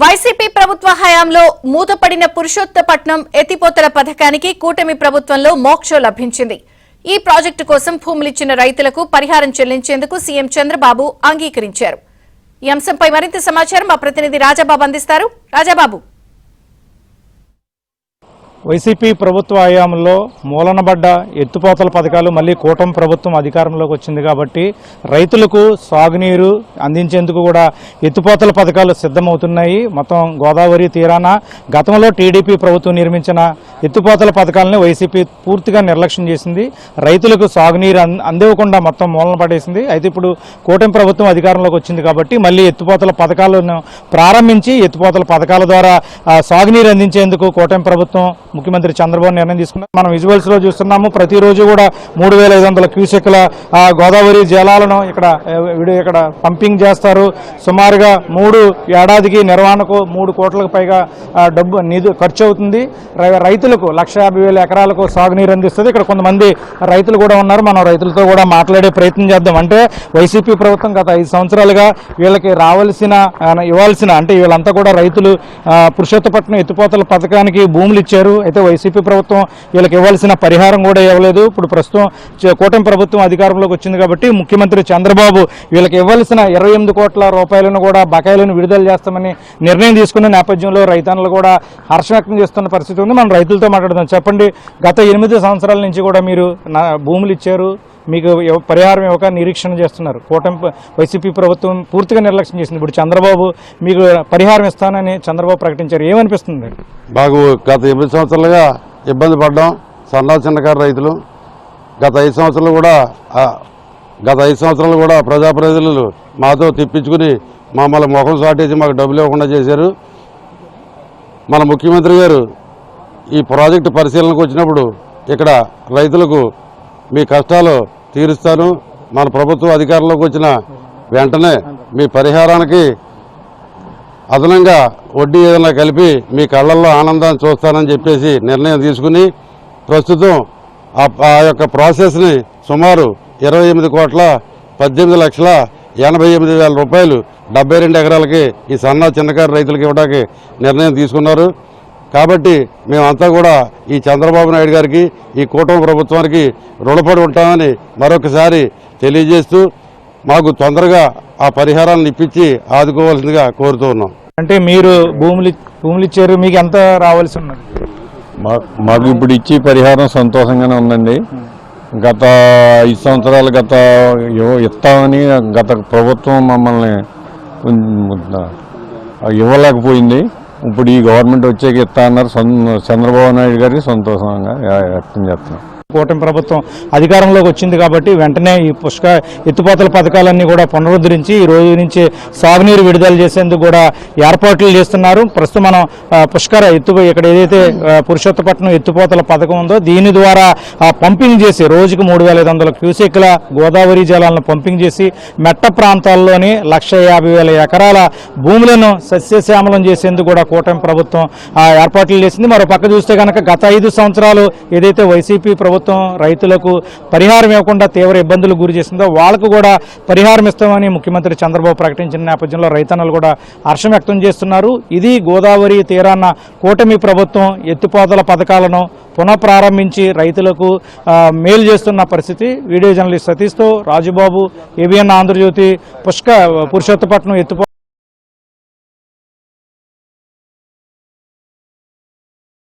YCP ప్రభుత్వ హయాంలో మూతపడిన పురుషోత్తపట్నం ఎత్తిపోతల పథకానికి కూటమి ప్రభుత్వంలో మోక్షం లభించింది. ఈ ప్రాజెక్టు కోసం భూములిచ్చిన రైతులకు పరిహారం చెల్లించేందుకు సీఎం చంద్రబాబు అంగీకరించారు. ఈ అంశంపై మరింత సమాచారం మా ప్రతినిధి రాజాబాబు అందిస్తారు. రాజాబాబు, వైసీపీ ప్రభుత్వ హయాంలో మూలనబడ్డ ఎత్తిపోతల పథకాలు మళ్లీ కూటమి ప్రభుత్వం అధికారంలోకి వచ్చింది కాబట్టి రైతులకు సాగునీరు అందించేందుకు కూడా ఎత్తిపోతల పథకాలు సిద్ధమవుతున్నాయి. మొత్తం గోదావరి తీరాన గతంలో టీడీపీ ప్రభుత్వం నిర్మించిన ఎత్తిపోతల పథకాలను వైసీపీ పూర్తిగా నిర్లక్ష్యం చేసింది. రైతులకు సాగునీరు అందివ్వకుండా మొత్తం మూలన పడేసింది. అయితే ఇప్పుడు కూటమి ప్రభుత్వం అధికారంలోకి వచ్చింది కాబట్టి మళ్లీ ఎత్తిపోతల పథకాలను ప్రారంభించి ఎత్తిపోతల పథకాల ద్వారా సాగునీరు అందించేందుకు కూటమి ప్రభుత్వం ముఖ్యమంత్రి చంద్రబాబు నిర్ణయం తీసుకున్నారు. మనం విజువల్స్ లో చూస్తున్నాము. ప్రతిరోజు కూడా 3500 క్యూసెక్ల గోదావరి జలాలను ఇక్కడ పంపింగ్ చేస్తారు. సుమారుగా 3 ఏడాదికి నిర్వహణకు 3 కోట్లకు పైగా డబ్బు నిధి ఖర్చు అవుతుంది. రైతులకు 1,50,000 ఎకరాలకు సాగునీరు అందిస్తుంది. ఇక్కడ కొంతమంది రైతులు కూడా ఉన్నారు. మనం రైతులతో కూడా మాట్లాడే ప్రయత్నం చేద్దాం. అంటే వైసీపీ ప్రభుత్వం గత 5 సంవత్సరాలుగా వీళ్ళకి ఇవ్వాల్సిన అంటే వీళ్ళంతా కూడా రైతులు పురుషోత్తపట్నం ఎత్తిపోతల పథకానికి భూములు ఇచ్చారు. అయితే వైసీపీ ప్రభుత్వం వీళ్ళకి ఇవ్వాల్సిన పరిహారం కూడా ఇవ్వలేదు. ఇప్పుడు ప్రస్తుతం కూటమి ప్రభుత్వం అధికారంలోకి వచ్చింది కాబట్టి ముఖ్యమంత్రి చంద్రబాబు వీళ్ళకి ఇవ్వాల్సిన 28 కోట్ల రూపాయలను కూడా బకాయిలను విడుదల చేస్తామని నిర్ణయం తీసుకున్న నేపథ్యంలో రైతన్నలు కూడా హర్షం వ్యక్తం చేస్తున్న పరిస్థితి ఉంది. మనం రైతులతో మాట్లాడుతాం. చెప్పండి, గత 8 సంవత్సరాల నుంచి కూడా మీరు భూములు ఇచ్చారు, మీకు పరిహారం ఇవ్వక నిరీక్షణ చేస్తున్నారు. కూటమి వైసీపీ ప్రభుత్వం పూర్తిగా నిర్లక్ష్యం చేసింది. ఇప్పుడు చంద్రబాబు మీకు పరిహారం ఇస్తానని చంద్రబాబు ప్రకటించారు. ఏమనిపిస్తుంది? బాగు గత 8 సంవత్సరాలుగా ఇబ్బంది పడ్డాం చిన్నకారు రైతులు. గత 5 సంవత్సరాలు కూడా ప్రజాప్రతినిధులు మాతో తిప్పించుకుని మమ్మల్ని ముఖం సాటేసి మాకు డబ్బులు ఇవ్వకుండా చేశారు. మన ముఖ్యమంత్రి గారు ఈ ప్రాజెక్టు పరిశీలనకు వచ్చినప్పుడు ఇక్కడ రైతులకు మీ కష్టాలు తీరుస్తాను, మన ప్రభుత్వం అధికారంలోకి వచ్చిన వెంటనే మీ పరిహారానికి అదనంగా వడ్డీ ఏదైనా కలిపి మీ కళ్ళల్లో ఆనందాన్ని చూస్తానని చెప్పేసి నిర్ణయం తీసుకుని ప్రస్తుతం ఆ యొక్క ప్రాసెస్ని సుమారు 28,18,88,000 రూపాయలు 72 ఎకరాలకి ఈ చిన్నకారు రైతులకు ఇవ్వడానికి నిర్ణయం తీసుకున్నారు. కాబట్టి మేమంతా కూడా ఈ చంద్రబాబు నాయుడు గారికి ఈ కూటమి ప్రభుత్వానికి రుణపడి ఉంటామని మరొకసారి తెలియజేస్తూ మాకు తొందరగా ఆ పరిహారాలను ఇప్పించి ఆదుకోవాల్సిందిగా కోరుతూ ఉన్నాం. అంటే మీరు భూములు ఇచ్చారు, మీకు ఎంత రావాల్సి ఉన్నది? మాకు ఇప్పుడు ఇచ్చి పరిహారం సంతోషంగానే ఉందండి. గత 5 సంవత్సరాలు ఇస్తామని గత ప్రభుత్వం మమ్మల్ని ఇవ్వలేకపోయింది. ఇప్పుడు ఈ గవర్నమెంట్ వచ్చాక ఇస్తా అన్నారు. చంద్రబాబు నాయుడు గారికి సంతోషంగా వ్యక్తం చేస్తున్నాం. కూటమి ప్రభుత్వం అధికారంలోకి వచ్చింది కాబట్టి వెంటనే ఈ ఎత్తిపోతల పథకాలన్నీ కూడా పునరుద్ధరించి ఈ రోజు నుంచి సాగునీరు విడుదల చేసేందుకు కూడా ఏర్పాట్లు చేస్తున్నారు. ప్రస్తుతం మనం ఇక్కడ ఏదైతే పురుషోత్తపట్నం ఎత్తిపోతల పథకం ఉందో దీని ద్వారా పంపింగ్ చేసి రోజుకు 3500 క్యూసెక్ల గోదావరి జలాలను పంపింగ్ చేసి మెట్ట ప్రాంతాల్లోని 1,50,000 ఎకరాల భూములను సస్యశ్యామలం చేసేందుకు కూడా కూటమి ప్రభుత్వం ఏర్పాట్లు చేసింది. మరో పక్క చూస్తే కనుక గత 5 సంవత్సరాలు ఏదైతే వైసీపీ ప్రభుత్వం రైతులకు పరిహారం ఇవ్వకుండా తీవ్ర ఇబ్బందులు గురి చేసిందో వాళ్లకు కూడా పరిహారం ఇస్తామని ముఖ్యమంత్రి చంద్రబాబు ప్రకటించిన నేపథ్యంలో రైతన్నలు కూడా హర్షం వ్యక్తం చేస్తున్నారు. ఇది గోదావరి తీరాన కూటమి ప్రభుత్వం ఎత్తిపోతల పథకాలను పునఃప్రారంభించి రైతులకు మేలు చేస్తున్న పరిస్థితి. వీడియో జర్నలిస్ట్ సతీష్తో రాజుబాబు, ఏబిఎన్ ఆంధ్రజ్యోతి, పురుషోత్తపట్నం ఎత్తిపోతల